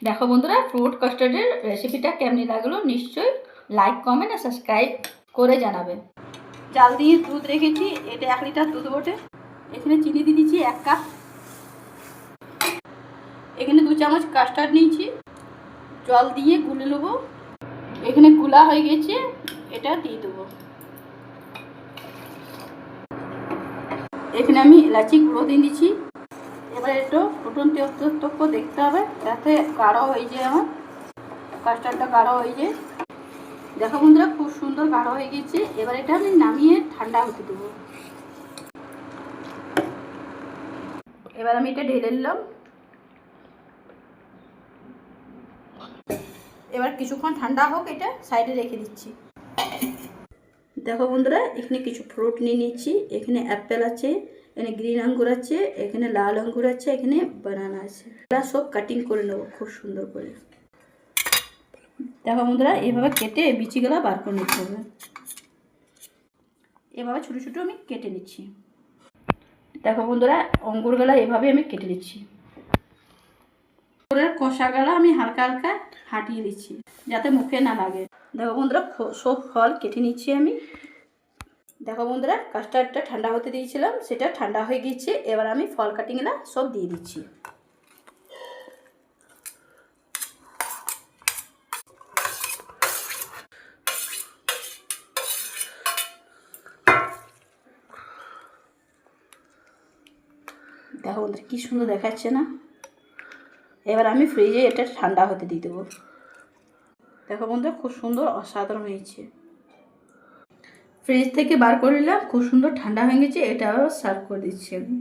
দেখো বন্ধুরা, ফ্রুট কাস্টার্ডের রেসিপিটা কেমন লাগলো নিশ্চয়ই লাইক কমেন্ট আর সাবস্ক্রাইব করে জানাবে। জাল দিয়ে দুধ রেখেছি, এটা 1 লিটার দুধ বটে। এখানে চিনি দিয়ে দিচ্ছি 1 কাপ। এখানে 2 চামচ কাস্টার্ড নিয়েছি, জল দিয়ে গুলে নেবো। এখানে গুলা হয়ে গেছে, এটা দিয়ে দেবো। এখানে আমি এলাচি গুঁড়ো দিয়ে দিচ্ছি। এবার একটু ফুটন্ত তক্ষ দেখতে হবে যাতে গাঢ় হয়ে যায়, আমার কাস্টার্ডটা গাঢ় হয়ে যায়। দেখো বন্ধুরা, খুব সুন্দর গাঢ় হয়ে গেছে। এবার এটা আমি নামিয়ে ঠান্ডা হতে দেবো। এবার আমি এটা ঢেলে নিলাম। এবার কিছুক্ষণ ঠান্ডা হোক, এটা সাইডে রেখে দিচ্ছি। দেখো বন্ধুরা, এখানে কিছু ফ্রুট নিয়ে নিচ্ছি। এখানে অ্যাপেল আছে, এখানে গ্রিন আঙ্গুর আছে, এখানে লাল আঙ্গুর আছে, এখানে বানানা আছে। এটা সব কাটিং করে নেবো খুব সুন্দর করে। দেখো বন্ধুরা, এইভাবে কেটে বিচিগুলো বার করে নিতে হবে। এভাবে ছোটো ছোটো আমি কেটে নিচ্ছি। দেখো বন্ধুরা, অঙ্গুরগুলো এভাবে আমি কেটে নিচ্ছি। অঙ্গুরের খোসাগুলো আমি হালকা হালকা ফাটিয়ে দিচ্ছি যাতে মুখে না লাগে। দেখো বন্ধুরা, সব ফল কেটে নিচ্ছি আমি। দেখো বন্ধুরা, কাস্টার্ডটা ঠান্ডা হতে দিয়েছিলাম, সেটা ঠান্ডা হয়ে গিয়েছে। এবার আমি ফল কাটিংগুলো সব দিয়ে দিচ্ছি। দেখো বন্ধুরা, কী সুন্দর দেখাচ্ছে না? এবার আমি ফ্রিজে এটা ঠান্ডা হতে দিয়ে দেবো। দেখো বন্ধুরা, খুব সুন্দর অসাধারণ হয়েছে। ফ্রিজ থেকে বার করে নিলাম, খুব সুন্দর ঠান্ডা হয়ে গেছে। এটা সার্ভ করে দিচ্ছি আমি।